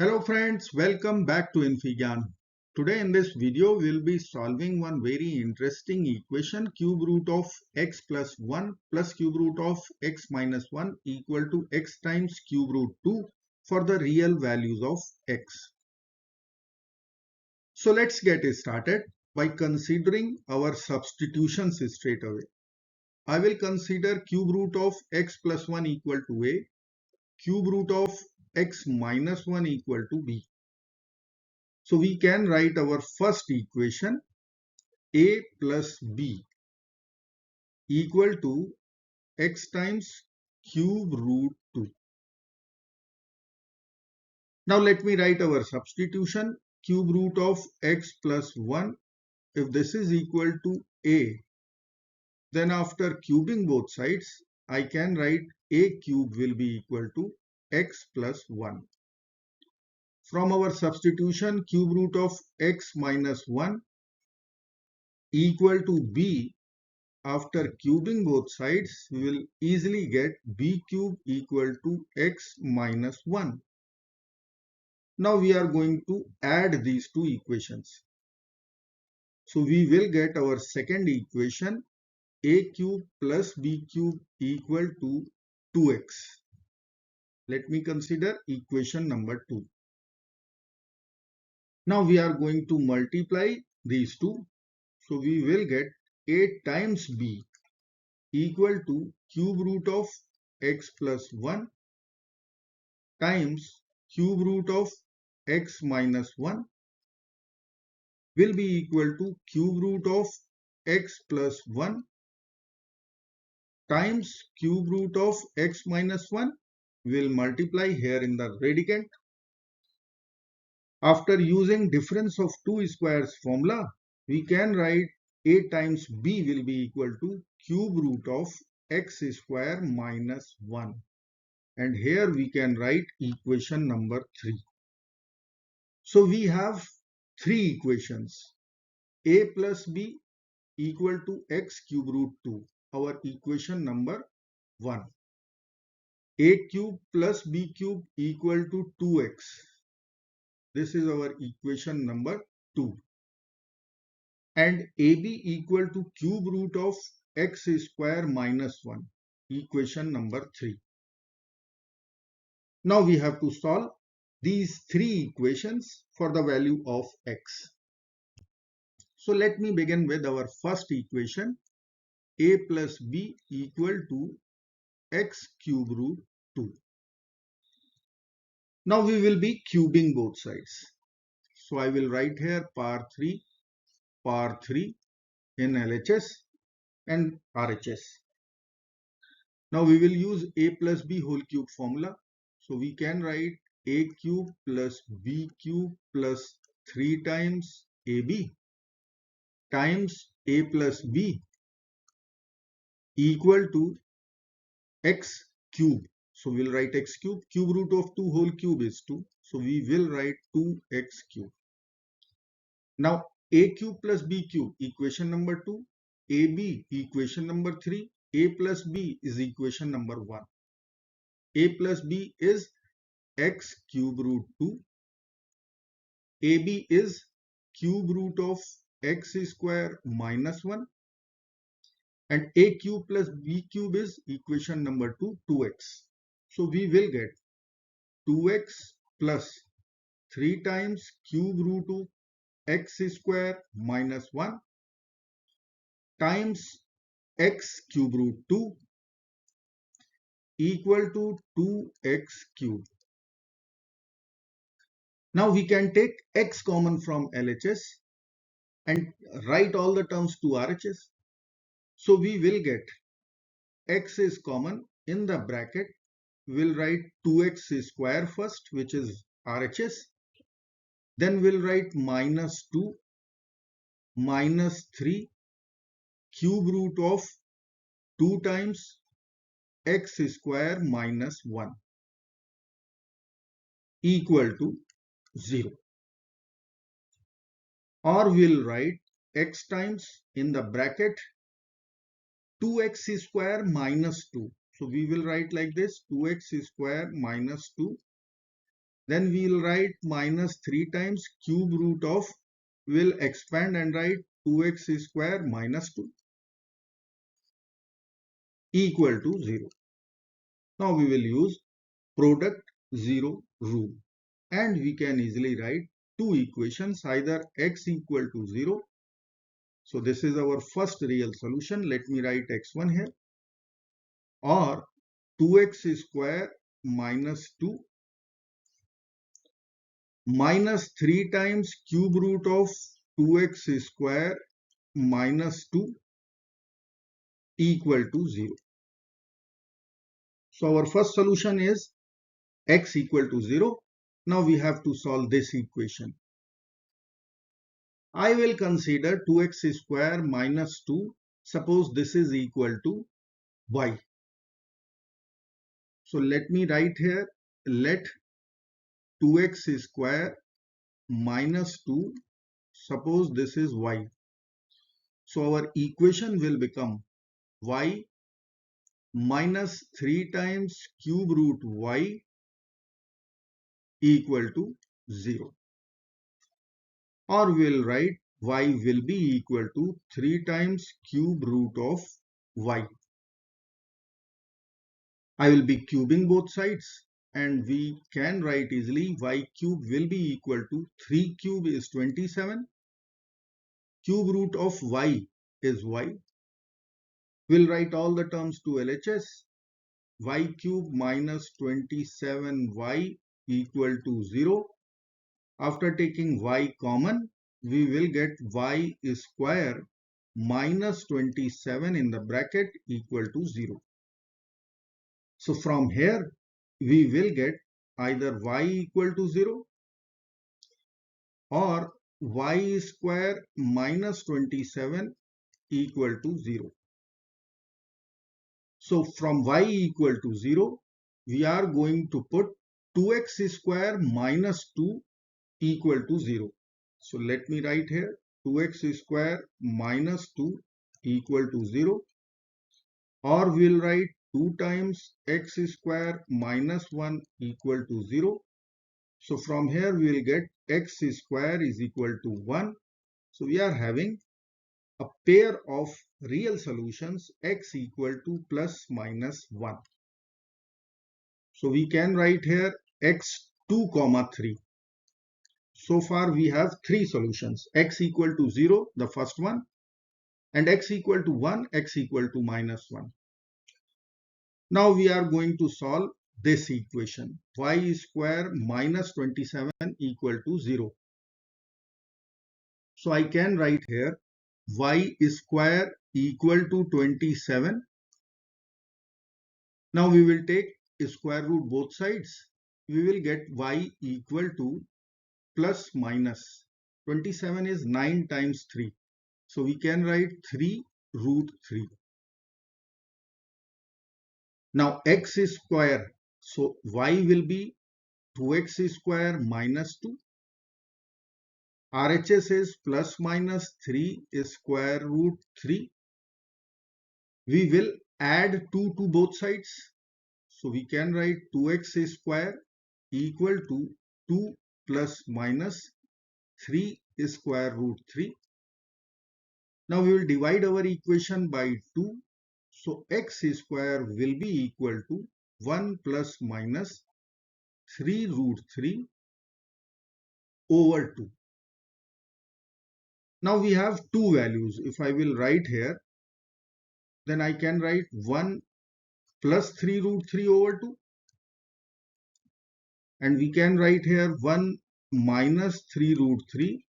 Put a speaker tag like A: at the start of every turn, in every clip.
A: Hello friends, welcome back to infyGyan. Today in this video we will be solving one very interesting equation, cube root of x plus 1 plus cube root of x minus 1 equal to x times cube root 2 for the real values of x. So let's get started by considering our substitutions straight away. I will consider cube root of x plus 1 equal to a, cube root of x minus 1 equal to b. So we can write our first equation a plus b equal to x times cube root 2. Now let me write our substitution, cube root of x plus 1. If this is equal to a, then after cubing both sides, I can write a cube will be equal to x plus 1. From our substitution, cube root of x minus 1 equal to b. After cubing both sides, we will easily get b cube equal to x minus 1. Now we are going to add these two equations. So we will get our second equation, a cube plus b cube equal to 2x. Let me consider equation number 2. Now we are going to multiply these two. So we will get a times b equal to cube root of x plus 1 times cube root of x minus 1 will be equal to cube root of x plus 1 times cube root of x minus 1. Will multiply here in the radicand. After using difference of two squares formula, we can write a times b will be equal to cube root of x square minus 1. And here we can write equation number 3. So we have three equations. A plus b equal to x cube root 2, our equation number 1. A cube plus b cube equal to 2x. This is our equation number 2. And ab equal to cube root of x square minus 1, equation number 3. Now we have to solve these three equations for the value of x. So let me begin with our first equation, a plus b equal to x cube root 2. Now we will be cubing both sides. So I will write here power 3 in LHS and RHS. Now we will use a plus b whole cube formula. So we can write a cube plus b cube plus 3 times ab times a plus b equal to x cube. So we'll write x cube. Cube root of 2 whole cube is 2. So we will write 2x cube. Now a cube plus b cube, equation number 2. ab equation number 3. A plus b is equation number 1. A plus b is x cube root 2. ab is cube root of x square minus 1. And a cube plus b cube is equation number 2, 2x. So we will get 2x plus 3 times cube root of x square minus 1 times x cube root 2 equal to 2x cube. Now we can take x common from LHS and write all the terms to RHS. So we will get x is common in the bracket. We'll write 2x square first, which is RHS. Then we'll write minus 2 minus 3 cube root of 2 times x square minus 1 equal to 0. Or we'll write x times in the bracket 2x square minus 2. So we will write like this, 2x square minus 2 Then we will write minus 3 times cube root of, will expand and write 2x square minus 2 equal to 0. Now we will use product 0 rule, and we can easily write two equations, either x equal to 0. So this is our first real solution. Let me write x1 here, or 2x square minus 2 minus 3 times cube root of 2x square minus 2 equal to 0. So our first solution is x equal to 0. Now we have to solve this equation. I will consider 2x square minus 2. Suppose this is equal to y. So let me write here, let 2x square minus 2, suppose this is y. So our equation will become y minus 3 times cube root y equal to 0. Or we'll write y will be equal to 3 times cube root of y. I will be cubing both sides, and we can write easily y cube will be equal to 3 cube is 27. Cube root of y is y. We'll write all the terms to LHS. Y cube minus 27y equal to 0. After taking y common, we will get y square minus 27 in the bracket equal to 0. So from here, we will get either y equal to 0 or y square minus 27 equal to 0. So from y equal to 0, we are going to put 2x square minus 2 equal to 0. So let me write here 2x square minus 2 equal to 0, or we'll write 2 times x square minus 1 equal to 0. So from here we will get x square is equal to 1. So we are having a pair of real solutions, x equal to plus minus 1. So we can write here x2 comma 3. So far we have three solutions, x equal to 0, the first one, and x equal to 1, x equal to minus 1. Now we are going to solve this equation, y square minus 27 equal to 0. So I can write here y square equal to 27. Now we will take square root both sides. We will get y equal to plus minus 27 is 9 times 3. So we can write 3 root 3. Now x square, so y will be 2x square minus 2. RHS is plus minus 3 is square root 3. We will add 2 to both sides. So we can write 2x square equal to 2 plus minus 3 is square root 3. Now we will divide our equation by 2. So x square will be equal to 1 plus minus 3 root 3 over 2. Now we have two values. If I will write here, then I can write 1 plus 3 root 3 over 2. And we can write here 1 minus 3 root 3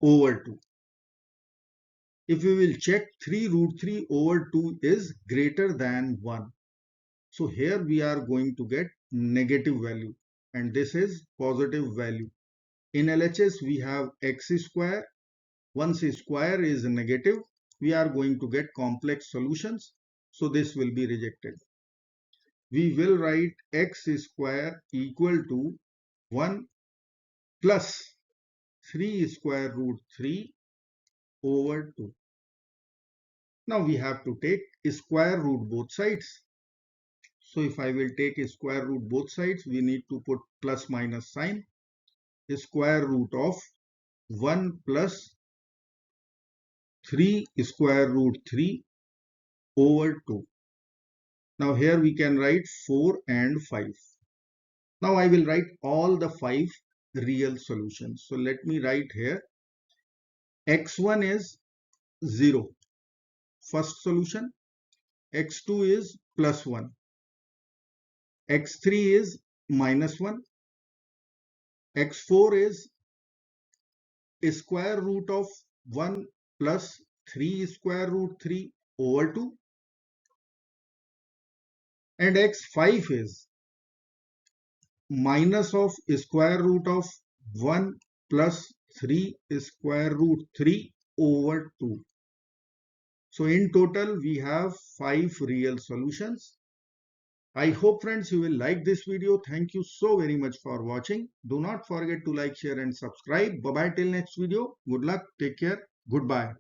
A: over 2. If we will check, 3 root 3 over 2 is greater than 1. So here we are going to get negative value, and this is positive value. In LHS we have x square. Once square is negative, we are going to get complex solutions. So this will be rejected. We will write x square equal to 1 plus 3 square root 3 over 2. Now we have to take square root both sides. So if I will take a square root both sides, we need to put plus minus sign. A square root of 1 plus 3 square root 3 over 2. Now here we can write 4 and 5. Now I will write all the 5 real solutions. So let me write here. x1 is 0. First solution. x2 is plus 1. x3 is minus 1. x4 is a square root of 1 plus 3 square root 3 over 2. And x5 is minus of square root of 1 plus 3 square root 3 over 2. So in total we have 5 real solutions. I hope friends you will like this video. Thank you so very much for watching. Do not forget to like, share and subscribe. Bye bye till next video. Good luck. Take care. Goodbye.